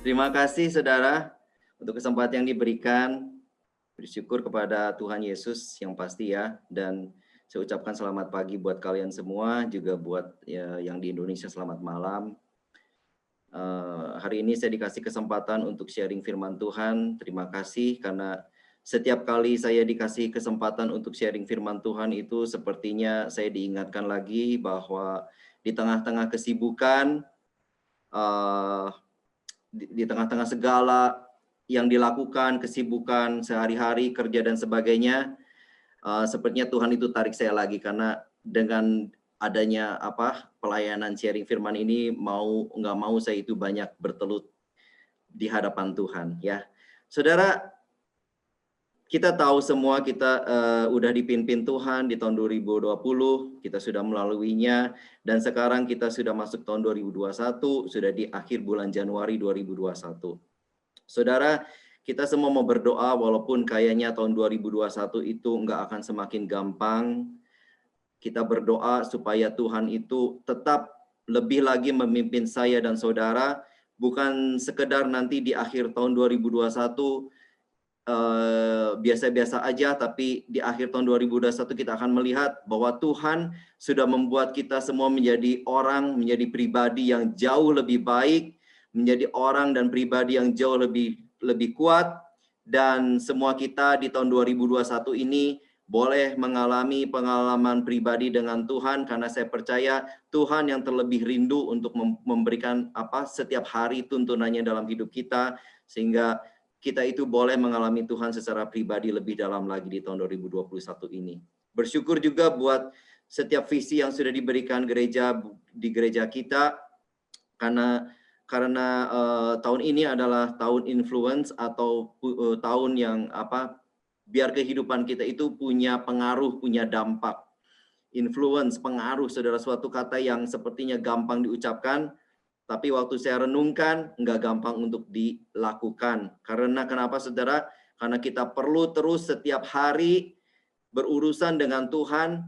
Terima kasih saudara untuk kesempatan yang diberikan. Bersyukur kepada Tuhan Yesus yang pasti ya. Dan saya ucapkan selamat pagi buat kalian semua, juga buat ya, yang di Indonesia selamat malam. Hari ini saya dikasih kesempatan untuk sharing firman Tuhan. Terima kasih karena setiap kali saya dikasih kesempatan untuk sharing firman Tuhan itu sepertinya saya diingatkan lagi bahwa di tengah-tengah kesibukan, eh, di tengah-tengah segala yang dilakukan, kesibukan sehari-hari, kerja dan sebagainya, sepertinya Tuhan itu tarik saya lagi karena dengan adanya pelayanan sharing firman ini mau nggak mau saya itu banyak bertelut di hadapan Tuhan ya. Saudara, kita tahu semua kita udah dipimpin Tuhan di tahun 2020, kita sudah melaluinya, dan sekarang kita sudah masuk tahun 2021, sudah di akhir bulan Januari 2021. Saudara, kita semua mau berdoa walaupun kayaknya tahun 2021 itu nggak akan semakin gampang. Kita berdoa supaya Tuhan itu tetap lebih lagi memimpin saya dan saudara, bukan sekedar nanti di akhir tahun 2021 biasa-biasa aja, tapi di akhir tahun 2021 kita akan melihat bahwa Tuhan sudah membuat kita semua menjadi orang, menjadi pribadi yang jauh lebih baik, menjadi orang dan pribadi yang jauh lebih kuat, dan semua kita di tahun 2021 ini boleh mengalami pengalaman pribadi dengan Tuhan, karena saya percaya Tuhan yang terlebih rindu untuk memberikan setiap hari tuntunannya dalam hidup kita, sehingga kita itu boleh mengalami Tuhan secara pribadi lebih dalam lagi di tahun 2021 ini. Bersyukur juga buat setiap visi yang sudah diberikan di gereja kita, karena tahun ini adalah tahun influence atau tahun yang biar kehidupan kita itu punya pengaruh, punya dampak. Influence, pengaruh, saudara, suatu kata yang sepertinya gampang diucapkan, tapi waktu saya renungkan, nggak gampang untuk dilakukan. Karena kenapa saudara? Karena kita perlu terus setiap hari berurusan dengan Tuhan.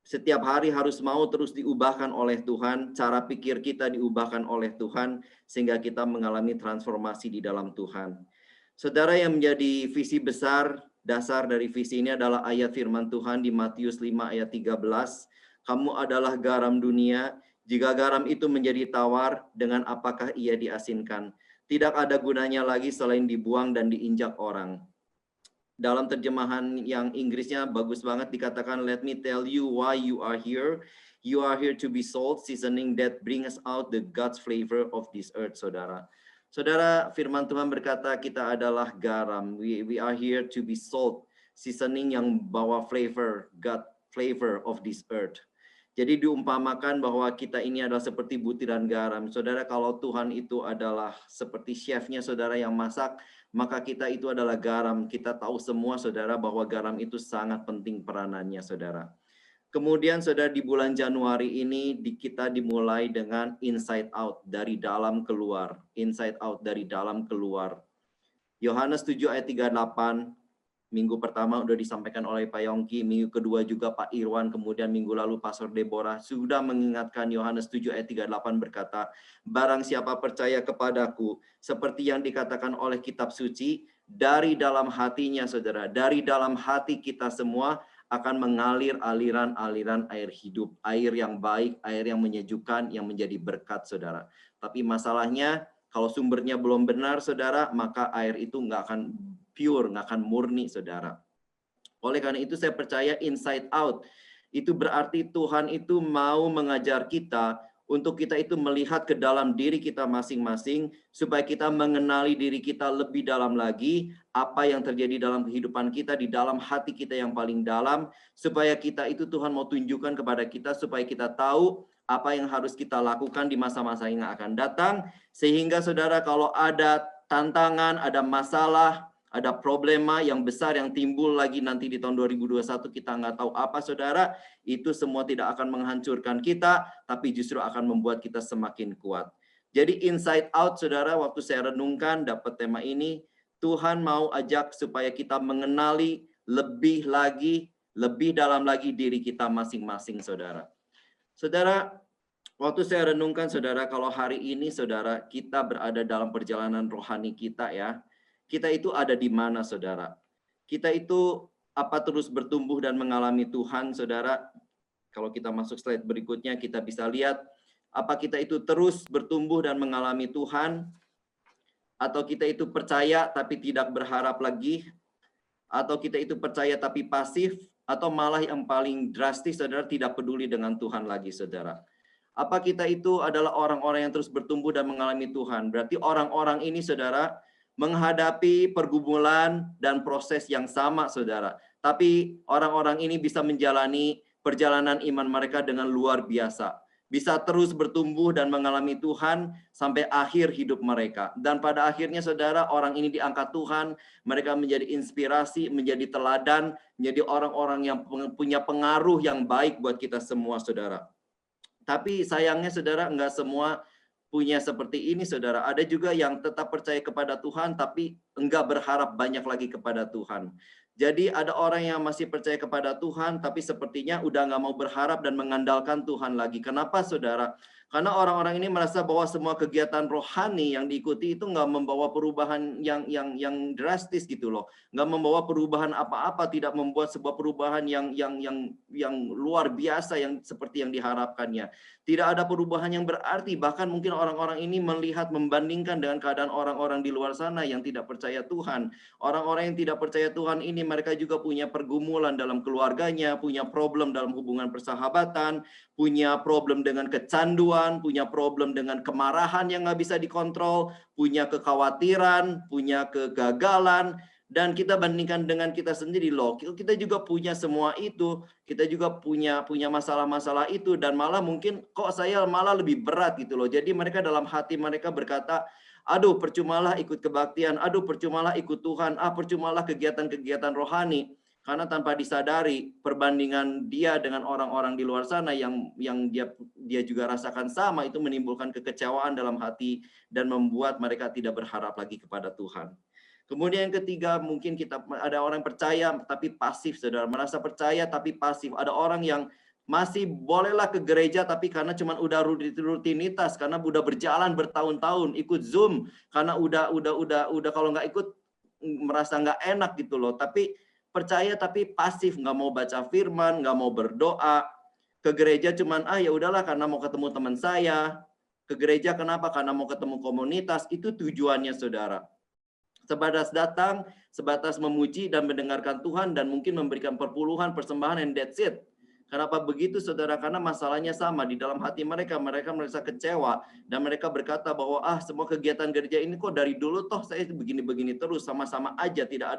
Setiap hari harus mau terus diubahkan oleh Tuhan. Cara pikir kita diubahkan oleh Tuhan. Sehingga kita mengalami transformasi di dalam Tuhan. Saudara, yang menjadi visi besar, dasar dari visi ini adalah ayat firman Tuhan di Matius 5 ayat 13. Kamu adalah garam dunia. Jika garam itu menjadi tawar, dengan apakah ia diasinkan? Tidak ada gunanya lagi selain dibuang dan diinjak orang. Dalam terjemahan yang Inggrisnya bagus banget dikatakan, let me tell you why you are here. You are here to be salt, seasoning that brings out the God's flavor of this earth, saudara. Saudara, firman Tuhan berkata kita adalah garam. We are here to be salt, seasoning yang bawa flavor, God flavor of this earth. Jadi diumpamakan bahwa kita ini adalah seperti butiran garam. Saudara, kalau Tuhan itu adalah seperti chefnya saudara yang masak, maka kita itu adalah garam. Kita tahu semua saudara bahwa garam itu sangat penting peranannya saudara. Kemudian saudara, di bulan Januari ini kita dimulai dengan inside out, dari dalam keluar. Inside out, dari dalam keluar. Yohanes 7 ayat 38, minggu pertama udah disampaikan oleh Pak Yongki, minggu kedua juga Pak Irwan, kemudian minggu lalu Pastor Deborah sudah mengingatkan. Yohanes 7 ayat 38 berkata, barang siapa percaya kepadaku, seperti yang dikatakan oleh kitab suci, dari dalam hatinya saudara, dari dalam hati kita semua akan mengalir aliran-aliran air hidup, air yang baik, air yang menyejukkan, yang menjadi berkat saudara. Tapi masalahnya, kalau sumbernya belum benar saudara, maka air itu nggak akan pure, nggak akan murni saudara. Oleh karena itu saya percaya inside out itu berarti Tuhan itu mau mengajar kita untuk kita itu melihat ke dalam diri kita masing-masing, supaya kita mengenali diri kita lebih dalam lagi, apa yang terjadi dalam kehidupan kita, di dalam hati kita yang paling dalam, supaya kita itu Tuhan mau tunjukkan kepada kita, supaya kita tahu apa yang harus kita lakukan di masa-masa yang akan datang, sehingga saudara kalau ada tantangan, ada masalah, ada problema yang besar yang timbul lagi nanti di tahun 2021, kita nggak tahu apa saudara, itu semua tidak akan menghancurkan kita, tapi justru akan membuat kita semakin kuat. Jadi inside out saudara, waktu saya renungkan dapat tema ini, Tuhan mau ajak supaya kita mengenali lebih lagi, lebih dalam lagi diri kita masing-masing saudara. Saudara, Waktu saya renungkan saudara, kalau hari ini saudara kita berada dalam perjalanan rohani kita ya, kita itu ada di mana saudara? Kita itu apa terus bertumbuh dan mengalami Tuhan saudara? Kalau kita masuk slide berikutnya kita bisa lihat apa kita itu terus bertumbuh dan mengalami Tuhan, atau kita itu percaya tapi tidak berharap lagi, atau kita itu percaya tapi pasif, atau malah yang paling drastis saudara tidak peduli dengan Tuhan lagi saudara. Apa kita itu adalah orang-orang yang terus bertumbuh dan mengalami Tuhan? Berarti orang-orang ini saudara menghadapi pergumulan dan proses yang sama saudara. Tapi orang-orang ini bisa menjalani perjalanan iman mereka dengan luar biasa. Bisa terus bertumbuh dan mengalami Tuhan sampai akhir hidup mereka. Dan pada akhirnya saudara, orang ini diangkat Tuhan, mereka menjadi inspirasi, menjadi teladan, menjadi orang-orang yang punya pengaruh yang baik buat kita semua saudara. Tapi sayangnya saudara, enggak semua punya seperti ini saudara. Ada juga yang tetap percaya kepada Tuhan tapi enggak berharap banyak lagi kepada Tuhan. Jadi ada orang yang masih percaya kepada Tuhan tapi sepertinya udah enggak mau berharap dan mengandalkan Tuhan lagi. Kenapa saudara? Karena orang-orang ini merasa bahwa semua kegiatan rohani yang diikuti itu enggak membawa perubahan yang drastis gitu loh. Enggak membawa perubahan apa-apa, tidak membuat sebuah perubahan yang luar biasa yang seperti yang diharapkannya. Tidak ada perubahan yang berarti, bahkan mungkin orang-orang ini melihat membandingkan dengan keadaan orang-orang di luar sana yang tidak percaya Tuhan. Orang-orang yang tidak percaya Tuhan ini mereka juga punya pergumulan dalam keluarganya, punya problem dalam hubungan persahabatan, punya problem dengan kecanduan, punya problem dengan kemarahan yang nggak bisa dikontrol, punya kekhawatiran, punya kegagalan. Dan kita bandingkan dengan kita sendiri loh, kita juga punya semua itu, kita juga punya masalah-masalah itu, dan malah mungkin kok saya malah lebih berat gitu loh. Jadi mereka dalam hati mereka berkata, aduh percumalah ikut kebaktian, aduh percumalah ikut Tuhan, percumalah kegiatan-kegiatan rohani. Karena tanpa disadari perbandingan dia dengan orang-orang di luar sana yang dia juga rasakan sama, itu menimbulkan kekecewaan dalam hati dan membuat mereka tidak berharap lagi kepada Tuhan. Kemudian yang ketiga, mungkin kita ada orang percaya tapi pasif, saudara. Merasa percaya tapi pasif. Ada orang yang masih bolehlah ke gereja tapi karena cuma udah rutinitas, karena udah berjalan bertahun-tahun, ikut Zoom karena udah kalau nggak ikut merasa nggak enak gitu loh. Tapi percaya tapi pasif, nggak mau baca firman, nggak mau berdoa. Ke gereja cuman ya udahlah karena mau ketemu teman saya. Ke gereja kenapa? Karena mau ketemu komunitas. Itu tujuannya saudara. Sebatas datang, sebatas memuji dan mendengarkan Tuhan dan mungkin memberikan perpuluhan, persembahan, and that's it. Kenapa begitu saudara? Karena masalahnya sama di dalam hati mereka. Mereka merasa kecewa dan mereka berkata bahwa semua kegiatan gereja ini kok dari dulu toh saya begini-begini terus, sama-sama aja, tidak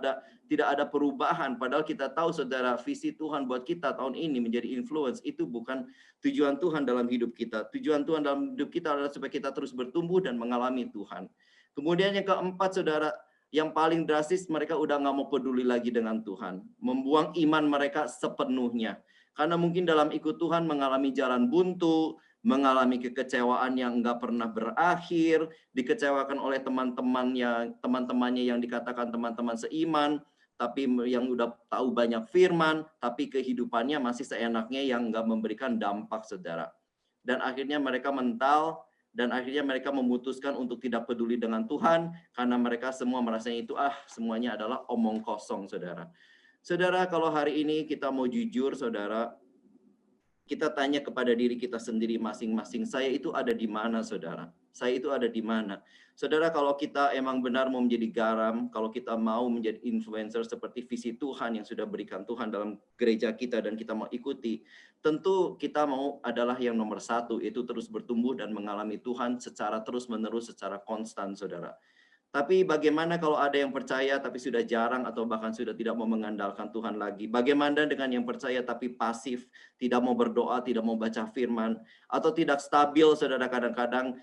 ada perubahan. Padahal kita tahu saudara, visi Tuhan buat kita tahun ini menjadi influence itu bukan tujuan Tuhan dalam hidup kita. Tujuan Tuhan dalam hidup kita adalah supaya kita terus bertumbuh dan mengalami Tuhan. Kemudian yang keempat saudara, yang paling drastis, mereka udah nggak mau peduli lagi dengan Tuhan. Membuang iman mereka sepenuhnya. Karena mungkin dalam ikut Tuhan mengalami jalan buntu, mengalami kekecewaan yang nggak pernah berakhir, dikecewakan oleh teman-temannya yang dikatakan teman-teman seiman, tapi yang udah tahu banyak firman, tapi kehidupannya masih seenaknya yang nggak memberikan dampak saudara. Dan akhirnya mereka mental, dan akhirnya mereka memutuskan untuk tidak peduli dengan Tuhan karena mereka semua merasanya itu semuanya adalah omong kosong saudara. Saudara, kalau hari ini kita mau jujur saudara, kita tanya kepada diri kita sendiri masing-masing, saya itu ada di mana saudara? Saya itu ada di mana? Saudara, kalau kita emang benar mau menjadi garam, kalau kita mau menjadi influencer seperti visi Tuhan yang sudah berikan Tuhan dalam gereja kita dan kita mau ikuti, tentu kita mau adalah yang nomor satu, itu terus bertumbuh dan mengalami Tuhan secara terus-menerus, secara konstan saudara. Tapi bagaimana kalau ada yang percaya tapi sudah jarang atau bahkan sudah tidak mau mengandalkan Tuhan lagi? Bagaimana dengan yang percaya tapi pasif, tidak mau berdoa, tidak mau baca firman, atau tidak stabil saudara, kadang-kadang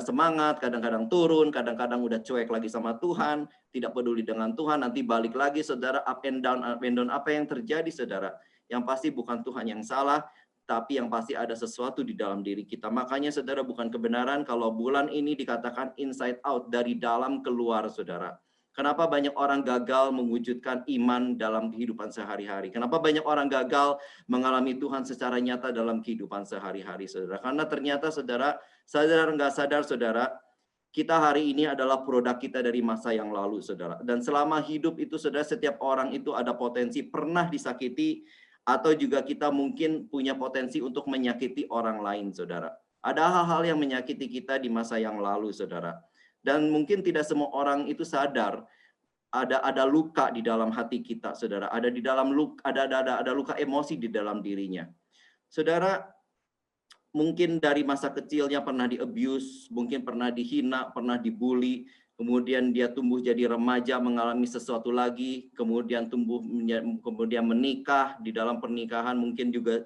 semangat, kadang-kadang turun, kadang-kadang udah cuek lagi sama Tuhan, tidak peduli dengan Tuhan, nanti balik lagi saudara, up and down. Apa yang terjadi saudara? Yang pasti bukan Tuhan yang salah, tapi yang pasti ada sesuatu di dalam diri kita. Makanya saudara, bukan kebenaran kalau bulan ini dikatakan inside out, dari dalam keluar saudara. Kenapa banyak orang gagal mewujudkan iman dalam kehidupan sehari-hari? Kenapa banyak orang gagal mengalami Tuhan secara nyata dalam kehidupan sehari-hari, saudara? Karena ternyata saudara, sadar nggak sadar, saudara, kita hari ini adalah produk kita dari masa yang lalu, saudara. Dan selama hidup itu, saudara, setiap orang itu ada potensi pernah disakiti, atau juga kita mungkin punya potensi untuk menyakiti orang lain, saudara. Ada hal-hal yang menyakiti kita di masa yang lalu, saudara. Dan mungkin tidak semua orang itu sadar ada luka di dalam hati kita, saudara. Ada di dalam luka, ada luka emosi di dalam dirinya. Saudara, mungkin dari masa kecilnya pernah di-abuse, mungkin pernah dihina, pernah dibully, kemudian dia tumbuh jadi remaja mengalami sesuatu lagi, kemudian kemudian menikah, di dalam pernikahan mungkin juga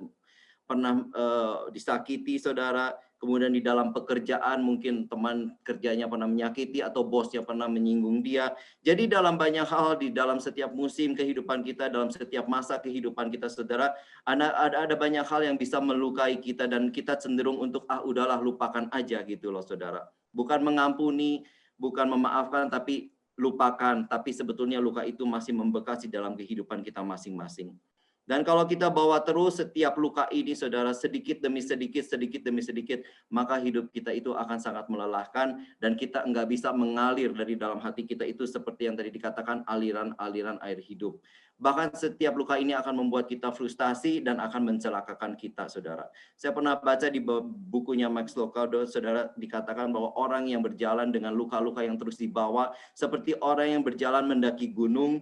pernah disakiti, saudara. Kemudian di dalam pekerjaan mungkin teman kerjanya pernah menyakiti atau bosnya pernah menyinggung dia. Jadi dalam banyak hal di dalam setiap musim kehidupan kita, dalam setiap masa kehidupan kita, saudara, ada banyak hal yang bisa melukai kita dan kita cenderung untuk udahlah lupakan aja gitu loh, saudara. Bukan mengampuni, bukan memaafkan, tapi lupakan. Tapi sebetulnya luka itu masih membekas di dalam kehidupan kita masing-masing. Dan kalau kita bawa terus setiap luka ini, saudara, sedikit demi sedikit, maka hidup kita itu akan sangat melelahkan dan kita enggak bisa mengalir dari dalam hati kita itu seperti yang tadi dikatakan aliran-aliran air hidup. Bahkan setiap luka ini akan membuat kita frustasi dan akan mencelakakan kita, saudara. Saya pernah baca di bukunya Max Lucado, saudara, dikatakan bahwa orang yang berjalan dengan luka-luka yang terus dibawa seperti orang yang berjalan mendaki gunung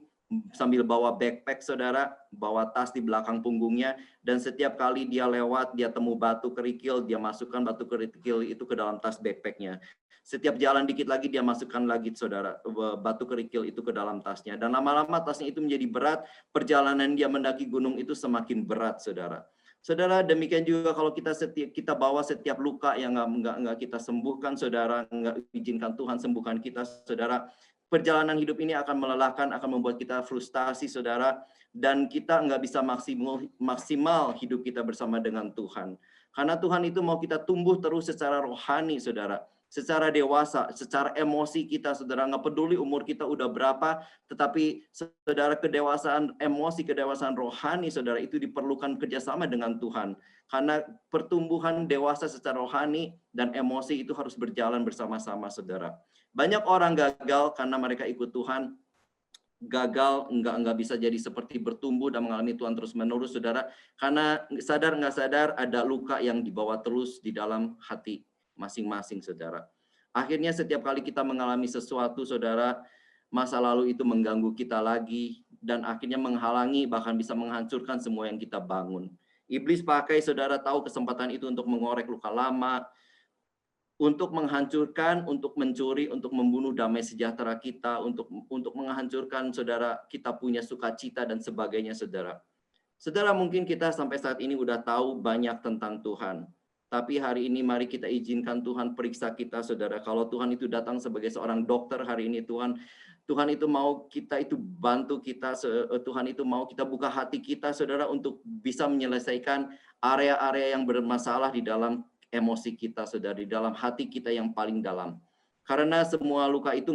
sambil bawa backpack, saudara, bawa tas di belakang punggungnya, dan setiap kali dia lewat, dia temu batu kerikil, dia masukkan batu kerikil itu ke dalam tas backpacknya. Setiap jalan dikit lagi dia masukkan lagi, saudara, batu kerikil itu ke dalam tasnya, dan lama-lama tasnya itu menjadi berat. Perjalanan dia mendaki gunung itu semakin berat, saudara. Saudara, demikian juga kalau kita bawa setiap luka yang nggak kita sembuhkan, saudara, nggak izinkan Tuhan sembuhkan kita, saudara. Perjalanan hidup ini akan melelahkan, akan membuat kita frustasi, saudara, dan kita nggak bisa maksimal hidup kita bersama dengan Tuhan. Karena Tuhan itu mau kita tumbuh terus secara rohani, saudara, secara dewasa, secara emosi kita, saudara, nggak peduli umur kita udah berapa, tetapi saudara, kedewasaan emosi, kedewasaan rohani, saudara, itu diperlukan kerjasama dengan Tuhan. Karena pertumbuhan dewasa secara rohani dan emosi itu harus berjalan bersama-sama, saudara. Banyak orang gagal karena mereka ikut Tuhan, gagal nggak bisa jadi seperti bertumbuh dan mengalami Tuhan terus menerus, saudara, karena sadar nggak sadar ada luka yang dibawa terus di dalam hati masing-masing, saudara. Akhirnya setiap kali kita mengalami sesuatu, saudara, masa lalu itu mengganggu kita lagi dan akhirnya menghalangi, bahkan bisa menghancurkan semua yang kita bangun. Iblis pakai, saudara, tahu kesempatan itu untuk mengorek luka lama, untuk menghancurkan, untuk mencuri, untuk membunuh damai sejahtera kita, untuk menghancurkan, saudara, kita punya sukacita dan sebagainya, saudara. Saudara, mungkin kita sampai saat ini udah tahu banyak tentang Tuhan. Tapi hari ini mari kita izinkan Tuhan periksa kita, saudara. Kalau Tuhan itu datang sebagai seorang dokter hari ini, Tuhan itu mau kita itu bantu kita, Tuhan itu mau kita buka hati kita, saudara, untuk bisa menyelesaikan area-area yang bermasalah di dalam emosi kita, saudara, di dalam hati kita yang paling dalam. Karena semua luka itu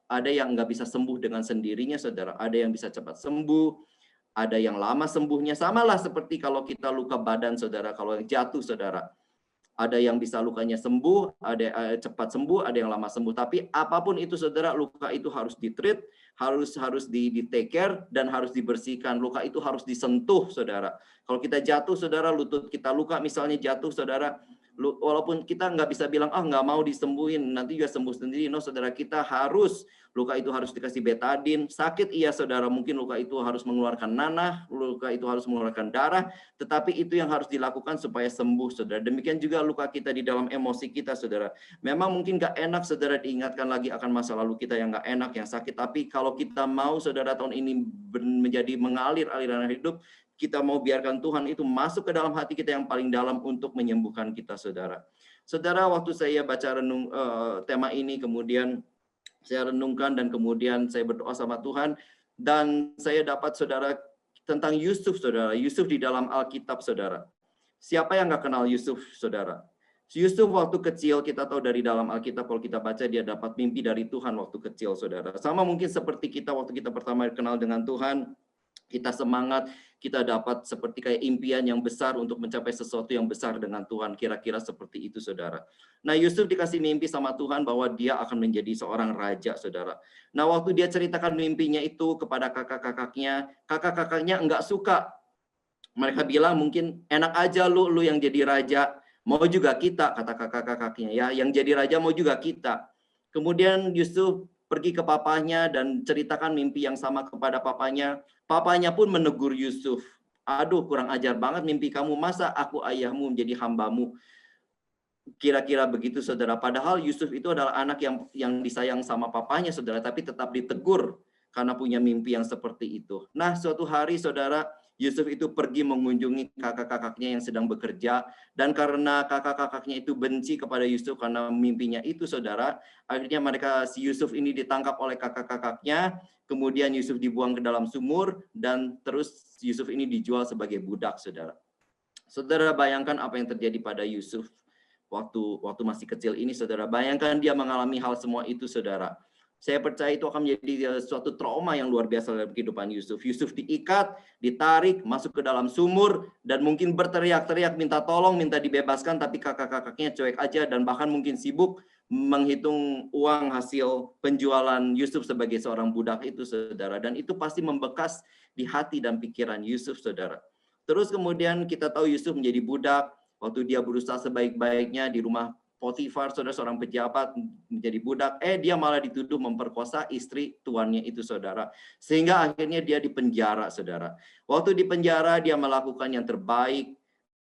ada yang nggak bisa sembuh dengan sendirinya, saudara. Ada yang bisa cepat sembuh, ada yang lama sembuhnya. Samalah seperti kalau kita luka badan, saudara, kalau yang jatuh, saudara. Ada yang bisa lukanya sembuh, ada cepat sembuh, ada yang lama sembuh. Tapi apapun itu, saudara, luka itu harus di-treat, harus di-take care, dan harus dibersihkan. Luka itu harus disentuh, saudara. Kalau kita jatuh, saudara, lutut kita luka misalnya jatuh, saudara, walaupun kita nggak bisa bilang, nggak mau disembuhin, nanti juga sembuh sendiri. No, saudara, kita harus, luka itu harus dikasih betadin. Sakit, iya, saudara, mungkin luka itu harus mengeluarkan nanah, luka itu harus mengeluarkan darah, tetapi itu yang harus dilakukan supaya sembuh, saudara. Demikian juga luka kita di dalam emosi kita, saudara. Memang mungkin nggak enak, saudara, diingatkan lagi akan masa lalu kita yang nggak enak, yang sakit. Tapi kalau kita mau, saudara, tahun ini menjadi mengalir aliran hidup, kita mau biarkan Tuhan itu masuk ke dalam hati kita yang paling dalam untuk menyembuhkan kita, saudara. Saudara, waktu saya baca tema ini, kemudian saya renungkan dan kemudian saya berdoa sama Tuhan, dan saya dapat, saudara, tentang Yusuf, saudara. Yusuf di dalam Alkitab, saudara. Siapa yang nggak kenal Yusuf, saudara? Yusuf waktu kecil, kita tahu dari dalam Alkitab, kalau kita baca, dia dapat mimpi dari Tuhan waktu kecil, saudara. Sama mungkin seperti kita waktu kita pertama kenal dengan Tuhan, kita semangat, kita dapat seperti kayak impian yang besar untuk mencapai sesuatu yang besar dengan Tuhan. Kira-kira seperti itu, saudara. Nah, Yusuf dikasih mimpi sama Tuhan bahwa dia akan menjadi seorang raja, saudara. Nah, waktu dia ceritakan mimpinya itu kepada kakak-kakaknya enggak suka. Mereka bilang mungkin enak aja lu yang jadi raja. Mau juga kita, kata kakak-kakaknya ya, yang jadi raja mau juga kita. Kemudian Yusuf pergi ke papanya dan ceritakan mimpi yang sama kepada papanya. Papanya pun menegur Yusuf. Aduh, kurang ajar banget mimpi kamu, masa aku ayahmu menjadi hambamu? Kira-kira begitu, saudara. Padahal Yusuf itu adalah anak yang disayang sama papanya, saudara, tapi tetap ditegur karena punya mimpi yang seperti itu. Nah, suatu hari, saudara, Yusuf itu pergi mengunjungi kakak-kakaknya yang sedang bekerja, dan karena kakak-kakaknya itu benci kepada Yusuf karena mimpinya itu, saudara, akhirnya si Yusuf ini ditangkap oleh kakak-kakaknya, kemudian Yusuf dibuang ke dalam sumur, dan terus Yusuf ini dijual sebagai budak, saudara. Saudara, bayangkan apa yang terjadi pada Yusuf waktu masih kecil ini, saudara. Bayangkan dia mengalami hal semua itu, saudara. Saya percaya itu akan menjadi suatu trauma yang luar biasa dalam kehidupan Yusuf. Yusuf diikat, ditarik, masuk ke dalam sumur, dan mungkin berteriak-teriak, minta tolong, minta dibebaskan, tapi kakak-kakaknya cuek aja, dan bahkan mungkin sibuk menghitung uang hasil penjualan Yusuf sebagai seorang budak itu, saudara. Dan itu pasti membekas di hati dan pikiran Yusuf, saudara. Terus kemudian kita tahu Yusuf menjadi budak, waktu dia berusaha sebaik-baiknya di rumah Potifar, saudara, seorang pejabat, menjadi budak, dia malah dituduh memperkosa istri tuannya itu, saudara. Sehingga akhirnya dia dipenjara, saudara. Waktu di penjara dia melakukan yang terbaik,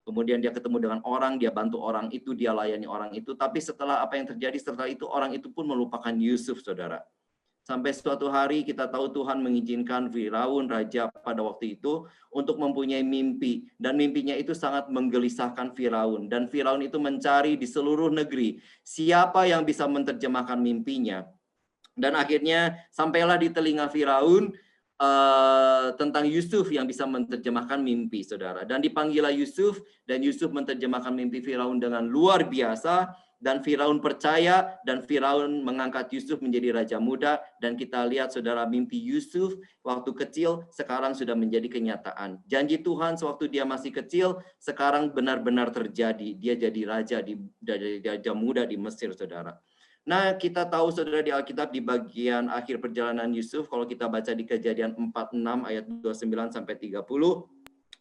kemudian dia ketemu dengan orang, dia bantu orang itu, dia layani orang itu. Tapi setelah apa yang terjadi setelah itu, orang itu pun melupakan Yusuf, saudara. Sampai suatu hari kita tahu Tuhan mengizinkan Firaun, raja pada waktu itu, untuk mempunyai mimpi. Dan mimpinya itu sangat menggelisahkan Firaun. Dan Firaun itu mencari di seluruh negeri siapa yang bisa menerjemahkan mimpinya. Dan akhirnya sampailah di telinga Firaun tentang Yusuf yang bisa menerjemahkan mimpi, saudara. Dan dipanggillah Yusuf, dan Yusuf menerjemahkan mimpi Firaun dengan luar biasa. Dan Firaun percaya, dan Firaun mengangkat Yusuf menjadi raja muda. Dan kita lihat, saudara, mimpi Yusuf waktu kecil sekarang sudah menjadi kenyataan. Janji Tuhan sewaktu dia masih kecil sekarang benar-benar terjadi. Dia jadi raja muda di Mesir, saudara. Nah, kita tahu, saudara, di Alkitab di bagian akhir perjalanan Yusuf, kalau kita baca di Kejadian 46 ayat 29 sampai 30,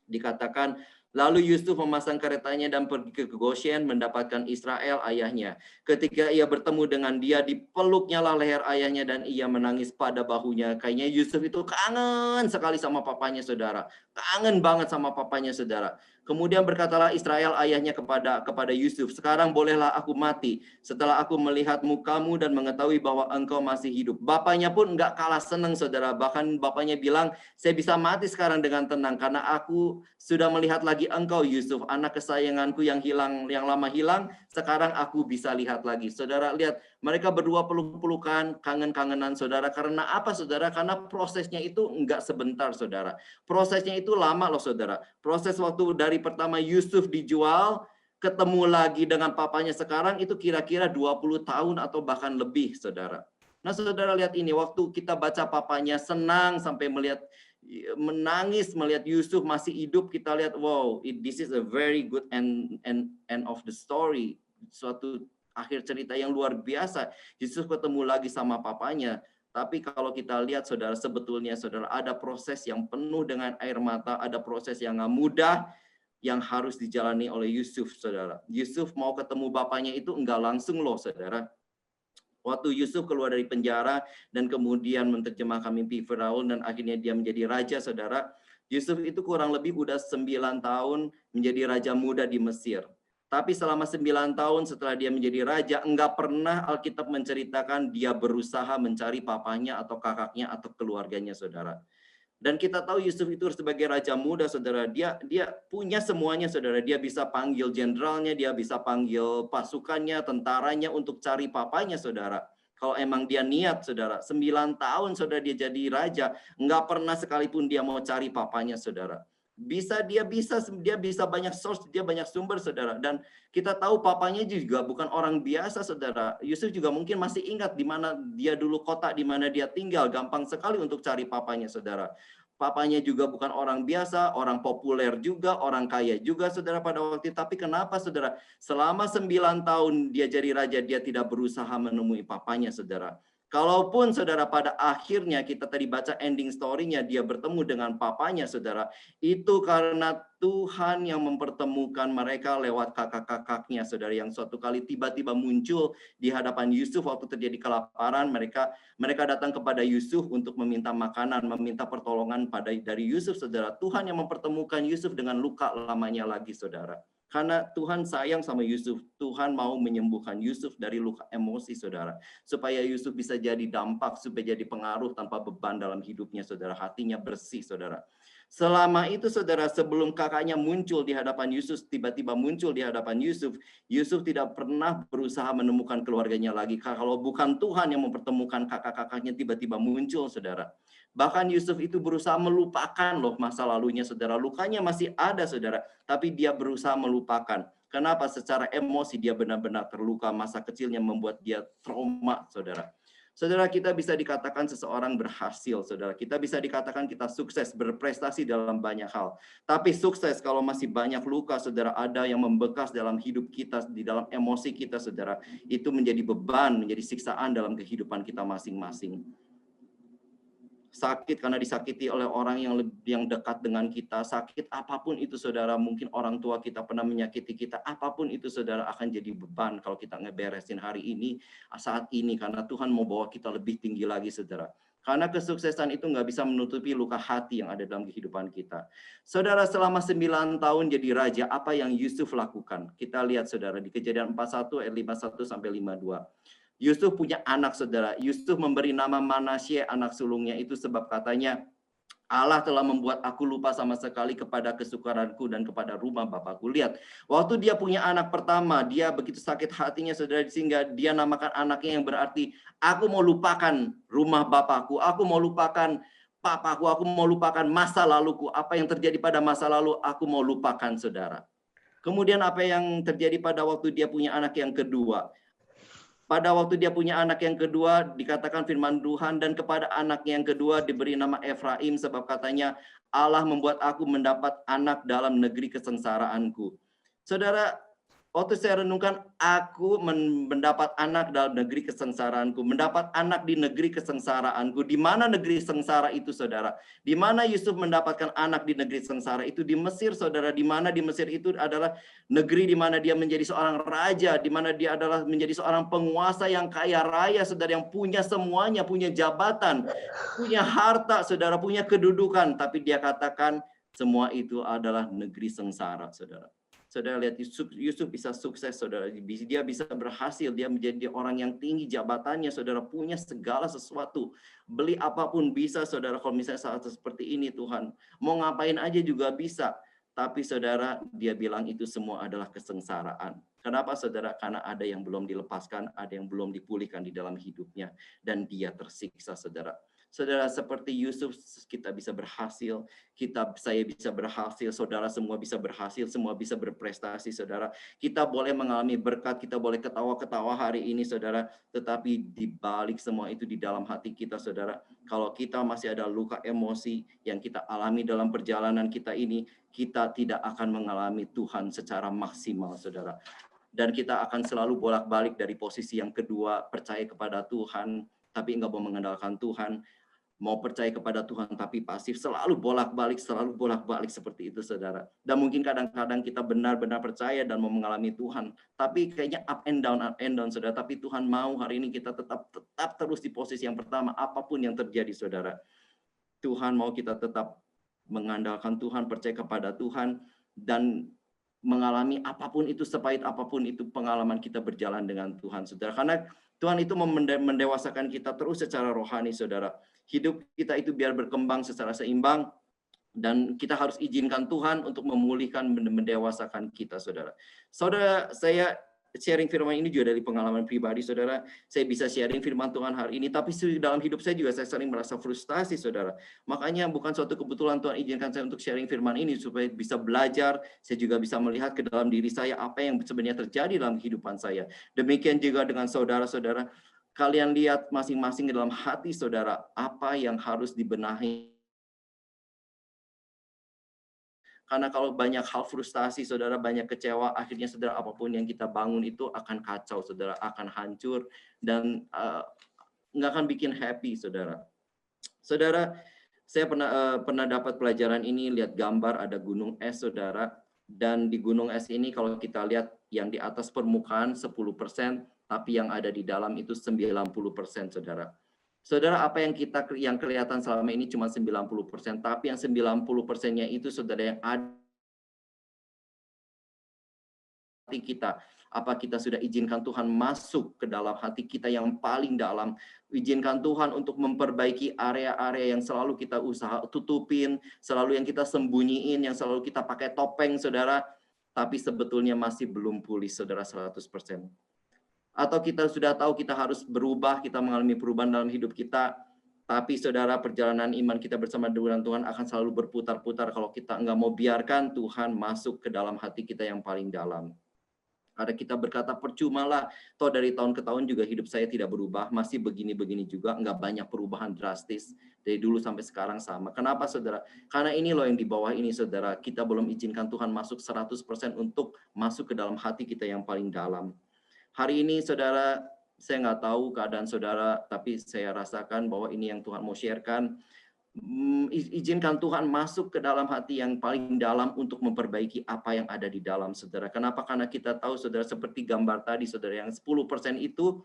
dikatakan, lalu Yusuf memasang keretanya dan pergi ke Goshen mendapatkan Israel ayahnya. Ketika ia bertemu dengan dia, dipeluknya lah leher ayahnya dan ia menangis pada bahunya. Kayaknya Yusuf itu kangen sekali sama papanya, saudara. Kangen banget sama papanya, saudara. Kemudian berkatalah Israel ayahnya kepada Yusuf, sekarang bolehlah aku mati setelah aku melihat mukamu dan mengetahui bahwa engkau masih hidup. Bapaknya pun enggak kalah senang, saudara. Bahkan bapaknya bilang, saya bisa mati sekarang dengan tenang karena aku sudah melihat lagi engkau, Yusuf, anak kesayanganku yang lama hilang, sekarang aku bisa lihat lagi. Saudara, lihat, mereka berdua peluk-pelukan, kangen-kangenan, saudara. Karena apa, saudara? Karena prosesnya itu enggak sebentar, saudara. Prosesnya itu lama loh, saudara. Proses waktu dari pertama Yusuf dijual, ketemu lagi dengan papanya sekarang, itu kira-kira 20 tahun atau bahkan lebih, saudara. Nah, saudara, lihat ini, waktu kita baca papanya senang sampai menangis melihat Yusuf masih hidup, kita lihat, wow, this is a very good end of the story. Suatu akhir cerita yang luar biasa. Yusuf ketemu lagi sama papanya. Tapi kalau kita lihat, saudara, sebetulnya, saudara, ada proses yang penuh dengan air mata, ada proses yang nggak mudah yang harus dijalani oleh Yusuf, saudara. Yusuf mau ketemu bapaknya itu enggak langsung loh, saudara. Waktu Yusuf keluar dari penjara dan kemudian menerjemahkan mimpi Firaun dan akhirnya dia menjadi raja, saudara. Yusuf itu kurang lebih udah 9 tahun menjadi raja muda di Mesir. Tapi selama 9 tahun setelah dia menjadi raja, enggak pernah Alkitab menceritakan dia berusaha mencari papanya atau kakaknya atau keluarganya, saudara. Dan kita tahu Yusuf itu sebagai raja muda, saudara. Dia punya semuanya, saudara. Dia bisa panggil jenderalnya, dia bisa panggil pasukannya, tentaranya untuk cari papanya, saudara. Kalau emang dia niat, saudara. 9 tahun, saudara, dia jadi raja. Enggak pernah sekalipun dia mau cari papanya, saudara. Dia bisa banyak source, dia banyak sumber, saudara. Dan kita tahu papanya juga bukan orang biasa, saudara. Yusuf juga mungkin masih ingat di mana dia dulu, kota di mana dia tinggal. Gampang sekali untuk cari papanya, saudara. Papanya juga bukan orang biasa, orang populer juga, orang kaya juga, saudara, pada waktu itu. Tapi kenapa, saudara? Selama 9 tahun dia jadi raja, dia tidak berusaha menemui papanya, saudara. Kalaupun, saudara, pada akhirnya kita tadi baca ending story-nya, dia bertemu dengan papanya, saudara. Itu karena Tuhan yang mempertemukan mereka lewat kakak-kakaknya, saudara, yang suatu kali tiba-tiba muncul di hadapan Yusuf waktu terjadi kelaparan. Mereka datang kepada Yusuf untuk meminta makanan, meminta pertolongan dari Yusuf, saudara. Tuhan yang mempertemukan Yusuf dengan luka lamanya lagi, saudara. Karena Tuhan sayang sama Yusuf, Tuhan mau menyembuhkan Yusuf dari luka emosi, saudara. Supaya Yusuf bisa jadi dampak, supaya jadi pengaruh tanpa beban dalam hidupnya, saudara. Hatinya bersih, saudara. Selama itu, saudara, sebelum kakaknya muncul di hadapan Yusuf, tiba-tiba muncul di hadapan Yusuf, Yusuf tidak pernah berusaha menemukan keluarganya lagi. Kalau bukan Tuhan yang mempertemukan kakak-kakaknya tiba-tiba muncul, saudara. Bahkan Yusuf itu berusaha melupakan loh masa lalunya, saudara. Lukanya masih ada, saudara. Tapi dia berusaha melupakan. Kenapa? Secara emosi dia benar-benar terluka. Masa kecilnya membuat dia trauma, saudara. Saudara, kita bisa dikatakan seseorang berhasil, saudara. Kita bisa dikatakan kita sukses, berprestasi dalam banyak hal. Tapi sukses kalau masih banyak luka, saudara, ada yang membekas dalam hidup kita, di dalam emosi kita, saudara. Itu menjadi beban, menjadi siksaan dalam kehidupan kita masing-masing. Sakit karena disakiti oleh orang yang dekat dengan kita. Sakit apapun itu, saudara. Mungkin orang tua kita pernah menyakiti kita. Apapun itu, saudara, akan jadi beban kalau kita ngeberesin hari ini, saat ini. Karena Tuhan mau bawa kita lebih tinggi lagi, saudara. Karena kesuksesan itu nggak bisa menutupi luka hati yang ada dalam kehidupan kita. Saudara, selama 9 tahun jadi raja, apa yang Yusuf lakukan? Kita lihat, saudara, di Kejadian 41 ayat 51 sampai 52. Yusuf punya anak, saudara. Yusuf memberi nama Manasye, anak sulungnya itu, sebab katanya, Allah telah membuat aku lupa sama sekali kepada kesukaranku dan kepada rumah bapakku. Lihat, waktu dia punya anak pertama, dia begitu sakit hatinya, saudara, sehingga dia namakan anaknya yang berarti, aku mau lupakan rumah bapakku, aku mau lupakan papaku, aku mau lupakan masa laluku. Apa yang terjadi pada masa lalu, aku mau lupakan, saudara. Kemudian apa yang terjadi pada waktu dia punya anak yang kedua? Pada waktu dia punya anak yang kedua, dikatakan firman Tuhan, dan kepada anaknya yang kedua diberi nama Efraim, sebab katanya, Allah membuat aku mendapat anak dalam negeri kesengsaraanku. Saudara, waktu saya renungkan, aku mendapat anak dalam negeri kesengsaraanku. Mendapat anak di negeri kesengsaraanku. Di mana negeri sengsara itu, saudara? Di mana Yusuf mendapatkan anak di negeri sengsara itu? Di Mesir, saudara. Di mana di Mesir itu adalah negeri di mana dia menjadi seorang raja. Di mana dia adalah menjadi seorang penguasa yang kaya raya, saudara. Yang punya semuanya, punya jabatan, punya harta, saudara. Punya kedudukan. Tapi dia katakan, semua itu adalah negeri sengsara, saudara. Saudara lihat Yusuf bisa sukses, saudara. Dia bisa berhasil, dia menjadi orang yang tinggi jabatannya, saudara, punya segala sesuatu. Beli apapun bisa, saudara, kalau misalnya saat seperti ini, Tuhan. Mau ngapain aja juga bisa. Tapi, saudara, dia bilang itu semua adalah kesengsaraan. Kenapa, saudara? Karena ada yang belum dilepaskan, ada yang belum dipulihkan di dalam hidupnya. Dan dia tersiksa, saudara. Saudara, seperti Yusuf, kita bisa berhasil, saya bisa berhasil, saudara semua bisa berhasil, semua bisa berprestasi, saudara. Kita boleh mengalami berkat, kita boleh ketawa-ketawa hari ini, saudara. Tetapi di balik semua itu, di dalam hati kita, saudara, kalau kita masih ada luka emosi yang kita alami dalam perjalanan kita ini, kita tidak akan mengalami Tuhan secara maksimal, saudara. Dan kita akan selalu bolak-balik dari posisi yang kedua, percaya kepada Tuhan, tapi enggak mau mengandalkan Tuhan. Mau percaya kepada Tuhan tapi pasif, selalu bolak-balik seperti itu, saudara. Dan mungkin kadang-kadang kita benar-benar percaya dan mau mengalami Tuhan, tapi kayaknya up and down, saudara. Tapi Tuhan mau hari ini kita tetap terus di posisi yang pertama, apapun yang terjadi, saudara. Tuhan mau kita tetap mengandalkan Tuhan, percaya kepada Tuhan, dan mengalami apapun itu, sepahit apapun itu pengalaman kita berjalan dengan Tuhan, saudara. Karena Tuhan itu mendewasakan kita terus secara rohani, saudara. Hidup kita itu biar berkembang secara seimbang, dan kita harus izinkan Tuhan untuk memulihkan, mendewasakan kita, saudara. Saudara, saya sharing firman ini juga dari pengalaman pribadi, saudara. Saya bisa sharing firman Tuhan hari ini, tapi dalam hidup saya juga saya sering merasa frustasi, saudara. Makanya bukan suatu kebetulan Tuhan izinkan saya untuk sharing firman ini, supaya bisa belajar, saya juga bisa melihat ke dalam diri saya apa yang sebenarnya terjadi dalam kehidupan saya. Demikian juga dengan saudara-saudara, kalian lihat masing-masing di dalam hati saudara, apa yang harus dibenahi. Karena kalau banyak hal frustasi, saudara, banyak kecewa, akhirnya saudara apapun yang kita bangun itu akan kacau, saudara, akan hancur, dan nggak akan bikin happy, saudara. Saudara, saya pernah dapat pelajaran ini, lihat gambar ada gunung es, saudara, dan di gunung es ini kalau kita lihat yang di atas permukaan 10%, tapi yang ada di dalam itu 90%, saudara. Saudara, apa yang kelihatan selama ini cuma 90%, tapi yang 90%-nya itu, saudara, yang ada hati kita. Apa kita sudah izinkan Tuhan masuk ke dalam hati kita yang paling dalam? Izinkan Tuhan untuk memperbaiki area-area yang selalu kita usaha tutupin, selalu yang kita sembunyiin, yang selalu kita pakai topeng, saudara, tapi sebetulnya masih belum pulih, saudara, 100%. Atau kita sudah tahu kita harus berubah, kita mengalami perubahan dalam hidup kita, tapi saudara, perjalanan iman kita bersama dengan Tuhan akan selalu berputar-putar kalau kita nggak mau biarkan Tuhan masuk ke dalam hati kita yang paling dalam. Karena kita berkata percumalah, toh dari tahun ke tahun juga hidup saya tidak berubah, masih begini-begini juga, nggak banyak perubahan drastis, dari dulu sampai sekarang sama. Kenapa, saudara? Karena ini loh yang di bawah ini, saudara, kita belum izinkan Tuhan masuk 100% untuk masuk ke dalam hati kita yang paling dalam. Hari ini, saudara, saya nggak tahu keadaan saudara, tapi saya rasakan bahwa ini yang Tuhan mau sharekan. Izinkan Tuhan masuk ke dalam hati yang paling dalam untuk memperbaiki apa yang ada di dalam, saudara. Kenapa? Karena kita tahu, saudara, seperti gambar tadi, saudara, yang 10% itu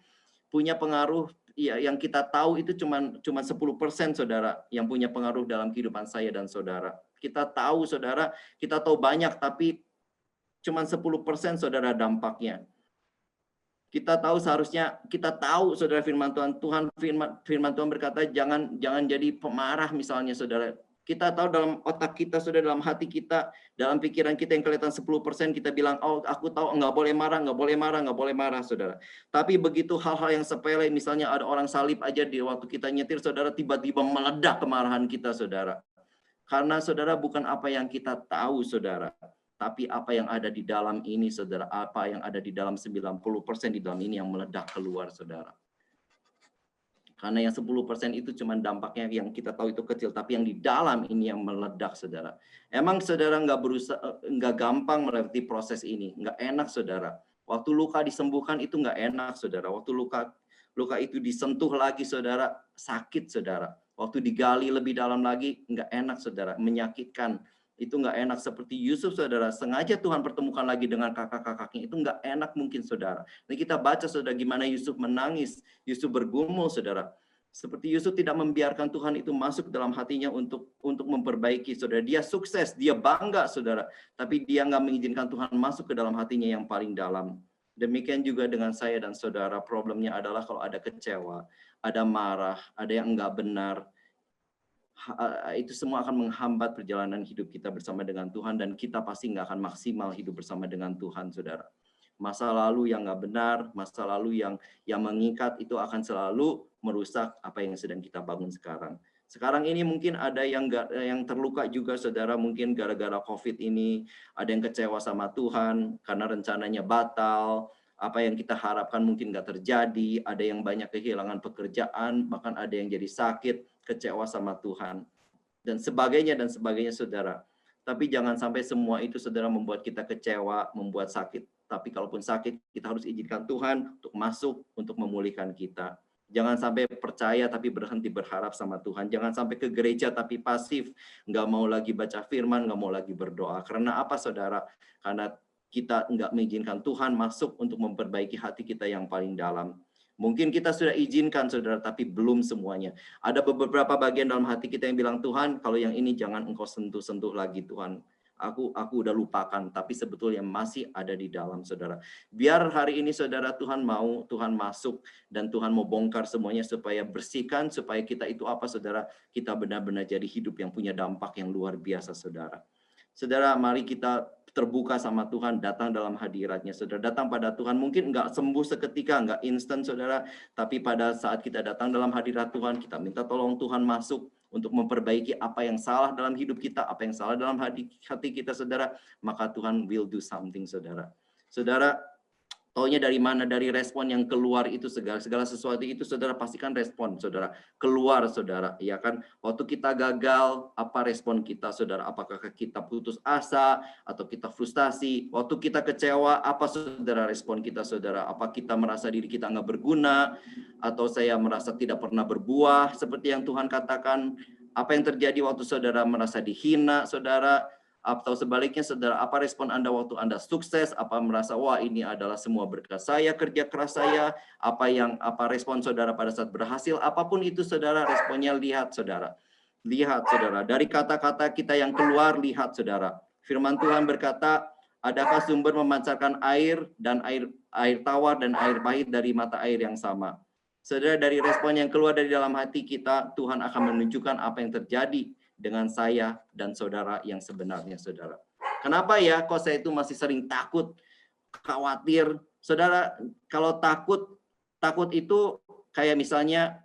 punya pengaruh, ya, yang kita tahu itu cuma 10%, saudara, yang punya pengaruh dalam kehidupan saya dan saudara. Kita tahu, saudara, kita tahu banyak, tapi cuma 10%, saudara, dampaknya. Kita tahu seharusnya, kita tahu, saudara, firman Tuhan berkata jangan jadi pemarah misalnya, saudara. Kita tahu dalam otak kita, saudara, dalam hati kita, dalam pikiran kita yang kelihatan 10%, kita bilang, oh aku tahu nggak boleh marah, nggak boleh marah, nggak boleh marah, saudara. Tapi begitu hal-hal yang sepele, misalnya ada orang salib aja di waktu kita nyetir, saudara, tiba-tiba meledak kemarahan kita, saudara. Karena, saudara, bukan apa yang kita tahu, saudara, tapi apa yang ada di dalam ini, saudara, apa yang ada di dalam 90% di dalam ini yang meledak keluar, saudara. Karena yang 10% itu cuma dampaknya yang kita tahu itu kecil, tapi yang di dalam ini yang meledak, saudara. Emang saudara nggak gampang melewati proses ini, nggak enak, saudara. Waktu luka disembuhkan itu nggak enak, saudara. Waktu luka itu disentuh lagi, saudara, sakit, saudara. Waktu digali lebih dalam lagi, nggak enak, saudara, menyakitkan. Itu nggak enak. Seperti Yusuf, saudara, sengaja Tuhan pertemukan lagi dengan kakak-kakaknya, itu nggak enak mungkin, saudara. Nah, kita baca, saudara, gimana Yusuf menangis, Yusuf bergumul, saudara. Seperti Yusuf tidak membiarkan Tuhan itu masuk dalam hatinya untuk memperbaiki, saudara. Dia sukses, dia bangga, saudara, tapi dia nggak mengizinkan Tuhan masuk ke dalam hatinya yang paling dalam. Demikian juga dengan saya dan saudara, problemnya adalah kalau ada kecewa, ada marah, ada yang enggak benar, itu semua akan menghambat perjalanan hidup kita bersama dengan Tuhan, dan kita pasti nggak akan maksimal hidup bersama dengan Tuhan, saudara. Masa lalu yang nggak benar, masa lalu yang mengikat itu akan selalu merusak apa yang sedang kita bangun sekarang. Sekarang ini mungkin ada yang terluka juga, saudara, mungkin gara-gara COVID ini, ada yang kecewa sama Tuhan karena rencananya batal, apa yang kita harapkan mungkin nggak terjadi, ada yang banyak kehilangan pekerjaan, bahkan ada yang jadi sakit, kecewa sama Tuhan, dan sebagainya, saudara. Tapi jangan sampai semua itu, saudara, membuat kita kecewa, membuat sakit. Tapi kalaupun sakit, kita harus izinkan Tuhan untuk masuk, untuk memulihkan kita. Jangan sampai percaya tapi berhenti berharap sama Tuhan. Jangan sampai ke gereja tapi pasif, nggak mau lagi baca firman, nggak mau lagi berdoa. Karena apa, saudara? Karena kita nggak mengizinkan Tuhan masuk untuk memperbaiki hati kita yang paling dalam. Mungkin kita sudah izinkan, saudara, tapi belum semuanya. Ada beberapa bagian dalam hati kita yang bilang, Tuhan, kalau yang ini jangan engkau sentuh-sentuh lagi, Tuhan. Aku udah lupakan, tapi sebetulnya masih ada di dalam, saudara. Biar hari ini, saudara, Tuhan masuk, dan Tuhan mau bongkar semuanya supaya bersihkan, supaya kita itu apa, saudara? Kita benar-benar jadi hidup yang punya dampak yang luar biasa, saudara. Saudara, mari kita terbuka sama Tuhan, datang dalam hadiratnya, saudara. Datang pada Tuhan, mungkin nggak sembuh seketika, nggak instan, saudara. Tapi pada saat kita datang dalam hadirat Tuhan, kita minta tolong Tuhan masuk untuk memperbaiki apa yang salah dalam hidup kita, apa yang salah dalam hati kita, saudara. Maka Tuhan will do something, saudara. Saudara, taunya dari mana? Dari respon yang keluar itu, segala sesuatu itu saudara pastikan respon, saudara. Keluar, saudara. Ya kan? Waktu kita gagal, apa respon kita, saudara? Apakah kita putus asa atau kita frustasi? Waktu kita kecewa, apa saudara respon kita, saudara? Apa kita merasa diri kita nggak berguna? Atau saya merasa tidak pernah berbuah seperti yang Tuhan katakan? Apa yang terjadi waktu saudara merasa dihina, saudara? Atau sebaliknya, saudara, apa respon Anda waktu Anda sukses? Apa merasa, wah ini adalah semua berkat saya, kerja keras saya? Apa respon saudara pada saat berhasil? Apapun itu, saudara, responnya lihat, saudara. Lihat, saudara. Dari kata-kata kita yang keluar, lihat, saudara. Firman Tuhan berkata, adakah sumber memancarkan air dan air tawar dan air pahit dari mata air yang sama? Saudara, dari respon yang keluar dari dalam hati kita, Tuhan akan menunjukkan apa yang terjadi dengan saya dan saudara yang sebenarnya, saudara. Kenapa ya kok saya itu masih sering takut, khawatir? Saudara, kalau takut itu kayak misalnya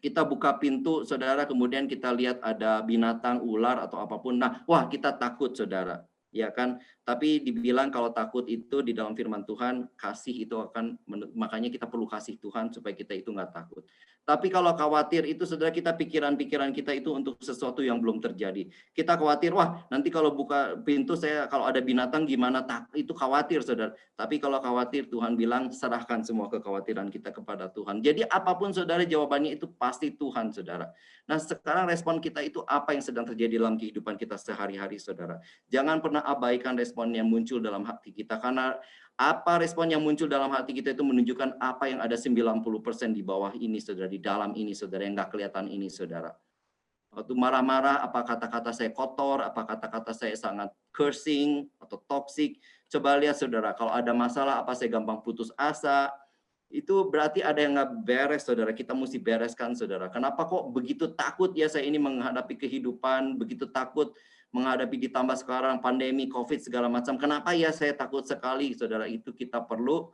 kita buka pintu, saudara, kemudian kita lihat ada binatang, ular atau apapun. Nah, wah kita takut, saudara. Ya kan? Tapi dibilang kalau takut itu di dalam firman Tuhan, kasih itu akan, makanya kita perlu kasih Tuhan supaya kita itu nggak takut. Tapi kalau khawatir itu, saudara, kita pikiran kita itu untuk sesuatu yang belum terjadi. Kita khawatir, wah nanti kalau buka pintu saya, kalau ada binatang gimana, itu khawatir, saudara. Tapi kalau khawatir, Tuhan bilang serahkan semua kekhawatiran kita kepada Tuhan. Jadi apapun, saudara, jawabannya itu pasti Tuhan, saudara. Nah sekarang respon kita itu apa yang sedang terjadi dalam kehidupan kita sehari-hari, saudara. Jangan pernah abaikan respon yang muncul dalam hati kita, karena apa respon yang muncul dalam hati kita itu menunjukkan apa yang ada 90% di bawah ini, saudara, di dalam ini, saudara, yang nggak kelihatan ini, saudara. Waktu marah-marah, apa kata-kata saya kotor, apa kata-kata saya sangat cursing atau toxic. Coba lihat, saudara, kalau ada masalah, apa saya gampang putus asa, itu berarti ada yang nggak beres, saudara. Kita mesti bereskan, saudara. Kenapa kok begitu takut ya saya ini menghadapi kehidupan, begitu takut menghadapi, ditambah sekarang pandemi, COVID, segala macam. Kenapa ya saya takut sekali, saudara? Itu kita perlu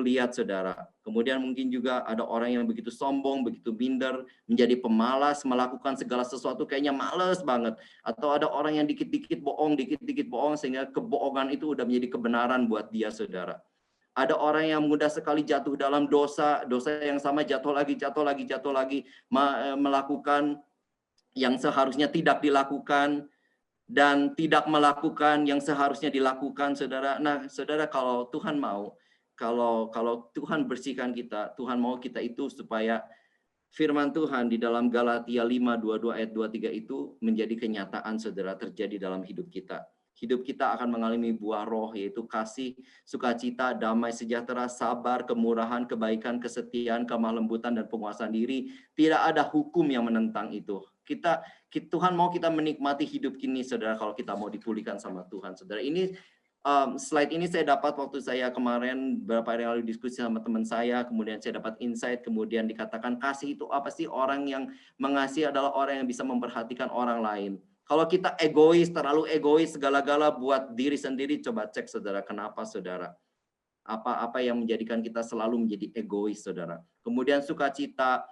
lihat, saudara. Kemudian mungkin juga ada orang yang begitu sombong, begitu minder, menjadi pemalas, melakukan segala sesuatu kayaknya males banget. Atau ada orang yang dikit-dikit bohong, sehingga kebohongan itu udah menjadi kebenaran buat dia, saudara. Ada orang yang mudah sekali jatuh dalam dosa yang sama, jatuh lagi, melakukan yang seharusnya tidak dilakukan, dan tidak melakukan yang seharusnya dilakukan, saudara. Nah, saudara, kalau Tuhan mau, kalau Tuhan bersihkan kita, Tuhan mau kita itu supaya firman Tuhan di dalam Galatia 5:22 ayat 23 itu menjadi kenyataan, saudara, terjadi dalam hidup kita. Hidup kita akan mengalami buah roh, yaitu kasih, sukacita, damai sejahtera, sabar, kemurahan, kebaikan, kesetiaan, kemah lembutan, dan penguasaan diri. Tidak ada hukum yang menentang itu. Tuhan mau kita menikmati hidup ini, saudara, kalau kita mau dipulihkan sama Tuhan, saudara. Ini slide ini saya dapat waktu saya kemarin beberapa hari lalu diskusi sama teman saya, kemudian saya dapat insight, kemudian dikatakan kasih itu apa sih? Orang yang mengasihi adalah orang yang bisa memperhatikan orang lain. Kalau kita egois, terlalu egois, segala-gala buat diri sendiri, coba cek, saudara, kenapa, saudara? Apa yang menjadikan kita selalu menjadi egois, saudara. Kemudian sukacita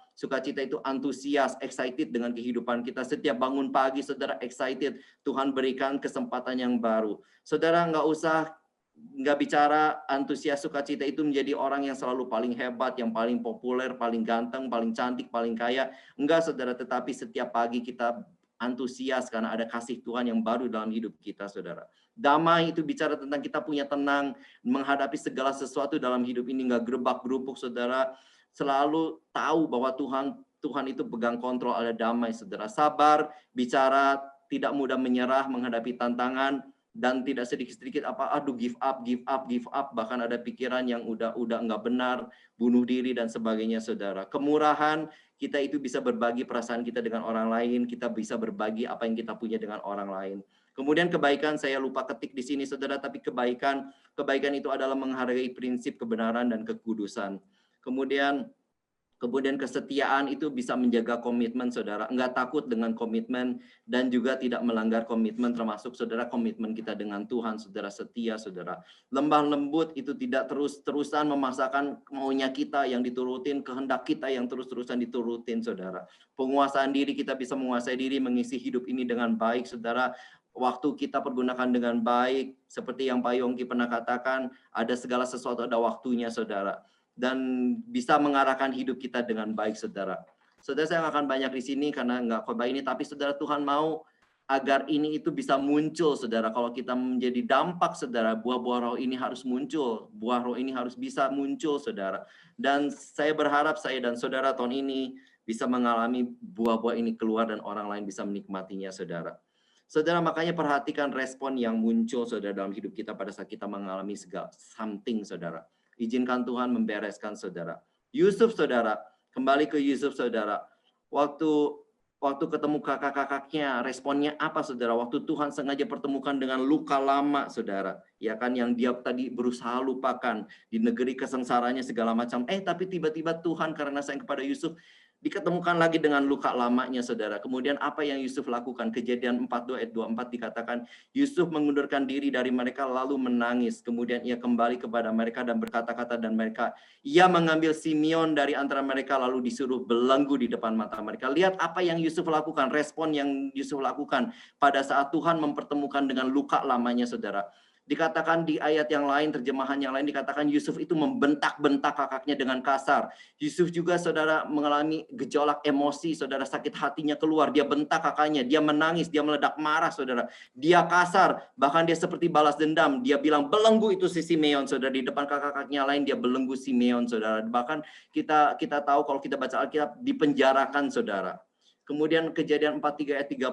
itu antusias, excited dengan kehidupan kita. Setiap bangun pagi, saudara, excited. Tuhan berikan kesempatan yang baru. Saudara, nggak bicara antusias, sukacita itu menjadi orang yang selalu paling hebat, yang paling populer, paling ganteng, paling cantik, paling kaya. Enggak, saudara, tetapi setiap pagi kita antusias karena ada kasih Tuhan yang baru dalam hidup kita, saudara. Damai itu bicara tentang kita punya tenang menghadapi segala sesuatu dalam hidup ini, nggak gerebak-gerubuk, saudara. Selalu tahu bahwa Tuhan itu pegang kontrol, ada damai, saudara. Sabar, bicara tidak mudah menyerah menghadapi tantangan, dan tidak sedikit-sedikit give up, bahkan ada pikiran yang udah nggak benar, bunuh diri dan sebagainya, saudara. Kemurahan, kita itu bisa berbagi perasaan kita dengan orang lain, kita bisa berbagi apa yang kita punya dengan orang lain. Kemudian kebaikan, saya lupa ketik di sini, saudara, tapi kebaikan itu adalah menghargai prinsip kebenaran dan kekudusan. Kemudian Kemudian kesetiaan itu bisa menjaga komitmen saudara, enggak takut dengan komitmen dan juga tidak melanggar komitmen, termasuk saudara komitmen kita dengan Tuhan, saudara setia saudara. Lembah lembut itu tidak terus-terusan memaksakan maunya kita yang diturutin, kehendak kita yang terus-terusan diturutin saudara. Penguasaan diri, kita bisa menguasai diri, mengisi hidup ini dengan baik saudara. Waktu kita pergunakan dengan baik, seperti yang Pak Yongki pernah katakan, ada segala sesuatu ada waktunya saudara. Dan bisa mengarahkan hidup kita dengan baik, saudara. Saudara, saya akan banyak di sini karena nggak khotbah ini, tapi saudara, Tuhan mau agar ini itu bisa muncul, saudara. Kalau kita menjadi dampak, saudara, buah-buah roh ini harus muncul. Buah roh ini harus bisa muncul, saudara. Dan saya berharap saya dan saudara tahun ini bisa mengalami buah-buah ini keluar dan orang lain bisa menikmatinya, saudara. Saudara, makanya perhatikan respon yang muncul, saudara, dalam hidup kita pada saat kita mengalami segala something, saudara. Izinkan Tuhan membereskan saudara. Yusuf saudara, kembali ke Yusuf saudara. Waktu ketemu kakak-kakaknya, responnya apa saudara? Waktu Tuhan sengaja pertemukan dengan luka lama saudara. Ya kan, yang dia tadi berusaha lupakan di negeri kesengsaranya segala macam. Tapi tiba-tiba Tuhan karena sayang kepada Yusuf, diketemukan lagi dengan luka lamanya saudara. Kemudian apa yang Yusuf lakukan? Kejadian 42 ayat 24 dikatakan, Yusuf mengundurkan diri dari mereka lalu menangis. Kemudian ia kembali kepada mereka dan berkata-kata dan mereka, ia mengambil Simeon dari antara mereka lalu disuruh belenggu di depan mata mereka. Lihat apa yang Yusuf lakukan, respon yang Yusuf lakukan pada saat Tuhan mempertemukan dengan luka lamanya saudara. Dikatakan di ayat yang lain, terjemahan yang lain dikatakan Yusuf itu membentak-bentak kakaknya dengan kasar. Yusuf juga saudara mengalami gejolak emosi, saudara, sakit hatinya keluar. Dia bentak kakaknya, dia menangis, dia meledak marah saudara. Dia kasar, bahkan dia seperti balas dendam. Dia bilang belenggu itu si Simeon saudara. Di depan kakak-kakaknya lain dia belenggu Simeon saudara. Bahkan kita tahu kalau kita baca Alkitab dipenjarakan saudara. Kemudian Kejadian 43 ayat 30,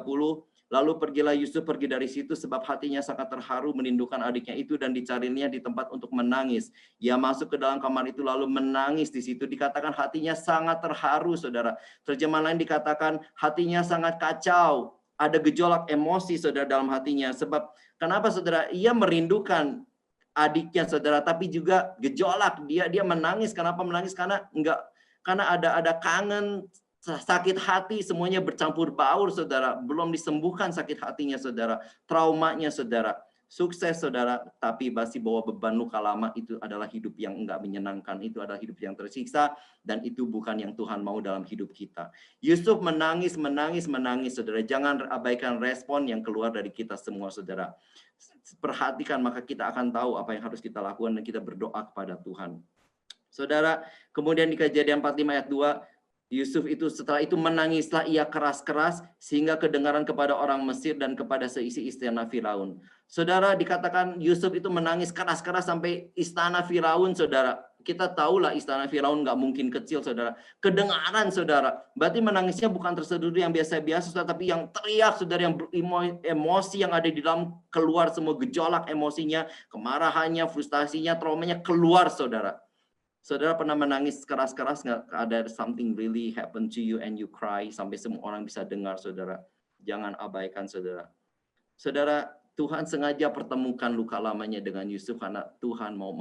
lalu pergilah Yusuf pergi dari situ sebab hatinya sangat terharu merindukan adiknya itu dan dicarinya di tempat untuk menangis. Ia masuk ke dalam kamar itu lalu menangis di situ. Dikatakan hatinya sangat terharu, saudara. Terjemahan lain dikatakan hatinya sangat kacau. Ada gejolak emosi, saudara, dalam hatinya. Sebab kenapa, saudara? Ia merindukan adiknya, saudara, tapi juga gejolak. Dia menangis. Kenapa menangis? Karena ada kangen, sakit hati, semuanya bercampur baur saudara, belum disembuhkan sakit hatinya saudara, traumanya saudara, sukses saudara, tapi masih bawa beban luka lama. Itu adalah hidup yang enggak menyenangkan, itu adalah hidup yang tersiksa, dan itu bukan yang Tuhan mau dalam hidup kita. Yusuf menangis saudara, jangan abaikan respon yang keluar dari kita semua saudara. Perhatikan, maka kita akan tahu apa yang harus kita lakukan dan kita berdoa kepada Tuhan. Saudara, kemudian di Kejadian 45 ayat 2, Yusuf itu setelah itu menangislah ia keras-keras sehingga kedengaran kepada orang Mesir dan kepada seisi istana Firaun. Saudara, dikatakan Yusuf itu menangis keras-keras sampai istana Firaun, saudara. Kita tahulah istana Firaun nggak mungkin kecil, saudara. Kedengaran, saudara. Berarti menangisnya bukan terseduh yang biasa-biasa, saudara, tapi yang teriak, saudara, yang emosi yang ada di dalam keluar, semua gejolak emosinya, kemarahannya, frustasinya, traumanya keluar, saudara. Saudara pernah menangis keras-keras nggak? Ada something really happen to you and you cry sampai semua orang bisa dengar, saudara. Jangan abaikan, saudara. Saudara, Tuhan sengaja pertemukan luka lamanya dengan Yusuf karena Tuhan mau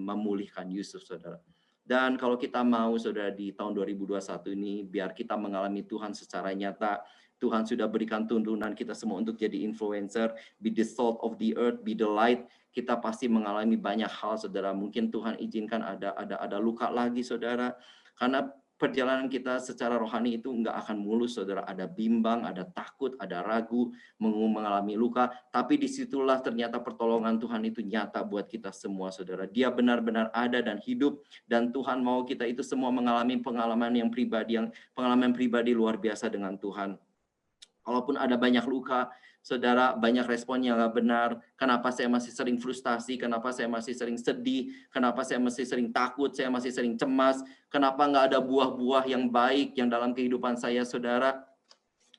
memulihkan Yusuf, saudara. Dan kalau kita mau, saudara, di tahun 2021 ini, biar kita mengalami Tuhan secara nyata, Tuhan sudah berikan tuntunan kita semua untuk jadi influencer, be the salt of the earth, be the light. Kita pasti mengalami banyak hal, saudara. Mungkin Tuhan izinkan ada luka lagi, saudara. Karena perjalanan kita secara rohani itu enggak akan mulus, saudara. Ada bimbang, ada takut, ada ragu, mengalami luka. Tapi disitulah ternyata pertolongan Tuhan itu nyata buat kita semua, saudara. Dia benar-benar ada dan hidup. Dan Tuhan mau kita itu semua mengalami pengalaman pribadi luar biasa dengan Tuhan. Walaupun ada banyak luka, saudara, banyak respon yang nggak benar. Kenapa saya masih sering frustasi? Kenapa saya masih sering sedih? Kenapa saya masih sering takut? Saya masih sering cemas? Kenapa nggak ada buah-buah yang baik yang dalam kehidupan saya, saudara?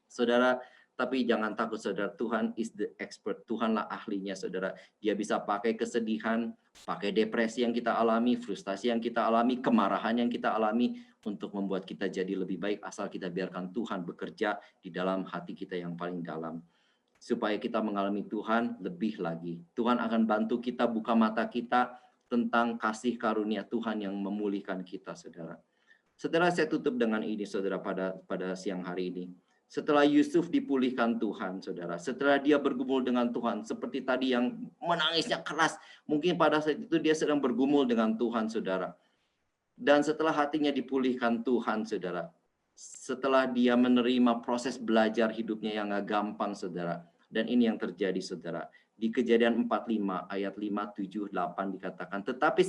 Saudara, tapi jangan takut, saudara. Tuhan is the expert. Tuhanlah ahlinya, saudara. Dia bisa pakai kesedihan, pakai depresi yang kita alami, frustasi yang kita alami, kemarahan yang kita alami, untuk membuat kita jadi lebih baik, asal kita biarkan Tuhan bekerja di dalam hati kita yang paling dalam. Supaya kita mengalami Tuhan lebih lagi. Tuhan akan bantu kita buka mata kita, tentang kasih karunia Tuhan yang memulihkan kita, saudara. Saudara, saya tutup dengan ini, saudara, pada siang hari ini. Setelah Yusuf dipulihkan Tuhan, saudara, setelah dia bergumul dengan Tuhan, seperti tadi yang menangisnya keras, mungkin pada saat itu dia sedang bergumul dengan Tuhan, saudara. Dan setelah hatinya dipulihkan Tuhan, saudara, setelah dia menerima proses belajar hidupnya yang gak gampang, saudara. Dan ini yang terjadi, saudara. Di Kejadian 45 ayat 5, 7, 8 dikatakan, tetapi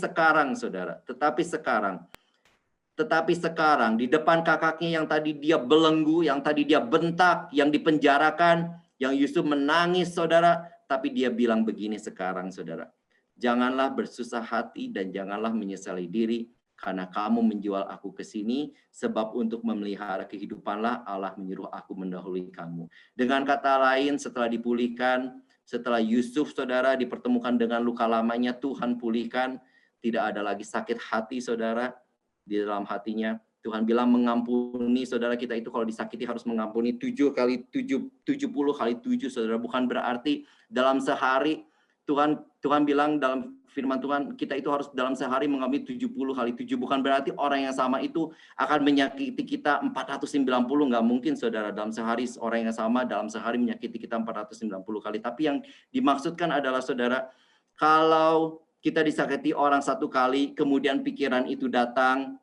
sekarang di depan kakaknya yang tadi dia belenggu, yang tadi dia bentak, yang dipenjarakan, yang Yusuf menangis, saudara, tapi dia bilang begini sekarang, saudara. Janganlah bersusah hati dan janganlah menyesali diri, karena kamu menjual aku ke sini, sebab untuk memelihara kehidupanlah Allah menyuruh aku mendahului kamu. Dengan kata lain, setelah dipulihkan, setelah Yusuf, saudara, dipertemukan dengan luka lamanya, Tuhan pulihkan, tidak ada lagi sakit hati, saudara, di dalam hatinya. Tuhan bilang mengampuni, saudara, kita itu kalau disakiti harus mengampuni 70 kali 7, saudara. Bukan berarti dalam sehari, Tuhan bilang dalam firman Tuhan, kita itu harus dalam sehari mengampuni 70 kali 7. Bukan berarti orang yang sama itu akan menyakiti kita 490, nggak mungkin, saudara. Dalam sehari orang yang sama dalam sehari menyakiti kita 490 kali. Tapi yang dimaksudkan adalah, saudara, kalau kita disakiti orang satu kali, kemudian pikiran itu datang,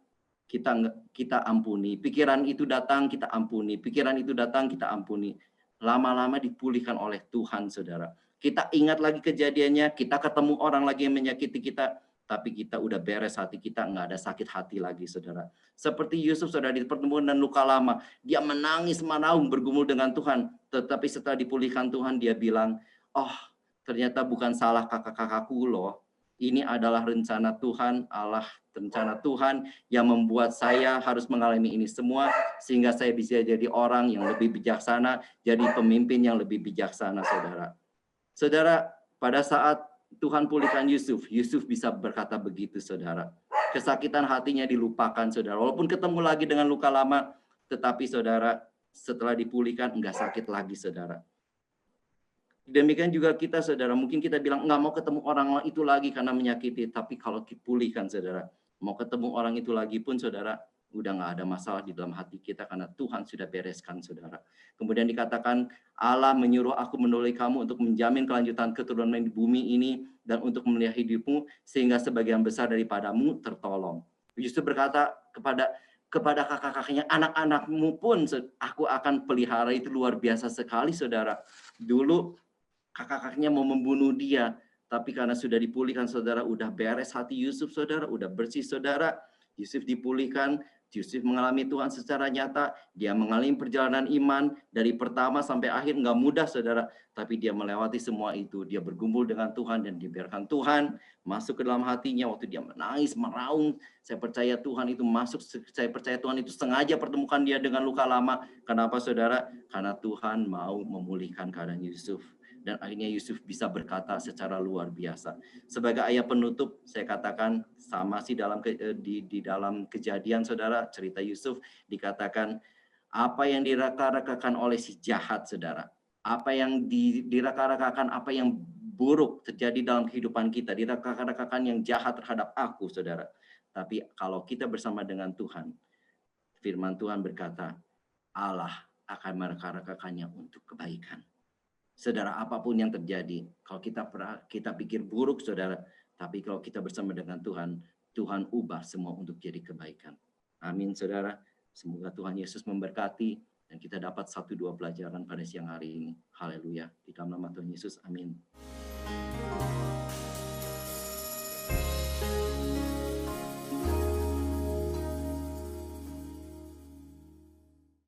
kita ampuni. Pikiran itu datang, kita ampuni. Pikiran itu datang, kita ampuni. Lama-lama dipulihkan oleh Tuhan, saudara. Kita ingat lagi kejadiannya, kita ketemu orang lagi yang menyakiti kita, tapi kita udah beres hati kita, nggak ada sakit hati lagi, saudara. Seperti Yusuf, saudara, di pertemuan dan luka lama, dia menangis menaung bergumul dengan Tuhan, tetapi setelah dipulihkan Tuhan, dia bilang, oh, ternyata bukan salah kakak-kakakku loh. Ini adalah rencana Tuhan, rencana Tuhan yang membuat saya harus mengalami ini semua, sehingga saya bisa jadi orang yang lebih bijaksana, jadi pemimpin yang lebih bijaksana, saudara. Saudara, pada saat Tuhan pulihkan Yusuf, Yusuf bisa berkata begitu, saudara. Kesakitan hatinya dilupakan, saudara. Walaupun ketemu lagi dengan luka lama, tetapi, saudara, setelah dipulihkan, enggak sakit lagi, saudara. Demikian juga kita, saudara. Mungkin kita bilang, enggak mau ketemu orang itu lagi karena menyakiti. Tapi kalau dipulihkan, saudara, mau ketemu orang itu lagi pun, saudara, udah nggak ada masalah di dalam hati kita karena Tuhan sudah bereskan, saudara. Kemudian dikatakan, Allah menyuruh aku menolong kamu untuk menjamin kelanjutan keturunan di bumi ini dan untuk memelihara hidupmu sehingga sebagian besar daripadamu tertolong. Yusuf berkata kepada kakak-kakaknya, anak-anakmu pun aku akan pelihara. Itu luar biasa sekali, saudara. Dulu kakak-kakaknya mau membunuh dia, tapi karena sudah dipulihkan, saudara, udah beres hati Yusuf, saudara, udah bersih, saudara. Yusuf dipulihkan, Yusuf mengalami Tuhan secara nyata, dia mengalami perjalanan iman dari pertama sampai akhir, nggak mudah, saudara, tapi dia melewati semua itu, dia bergumul dengan Tuhan dan dibiarkan Tuhan masuk ke dalam hatinya waktu dia menangis, meraung. Saya percaya Tuhan itu masuk, saya percaya Tuhan itu sengaja pertemukan dia dengan luka lama. Kenapa, saudara? Karena Tuhan mau memulihkan keadaan Yusuf. Dan akhirnya Yusuf bisa berkata secara luar biasa. Sebagai ayat penutup, saya katakan sama sih di dalam Kejadian, saudara, cerita Yusuf dikatakan apa yang diraka-rakakan oleh si jahat, saudara. Apa yang diraka-rakakan, apa yang buruk terjadi dalam kehidupan kita, diraka-rakakan yang jahat terhadap aku, saudara. Tapi kalau kita bersama dengan Tuhan, firman Tuhan berkata, Allah akan meraka-rakakannya untuk kebaikan. Saudara, apapun yang terjadi, kalau kita pikir buruk, saudara, tapi kalau kita bersama dengan Tuhan, Tuhan ubah semua untuk jadi kebaikan. Amin, saudara. Semoga Tuhan Yesus memberkati dan kita dapat 1-2 pelajaran pada siang hari ini. Haleluya. Di dalam nama Tuhan Yesus, amin.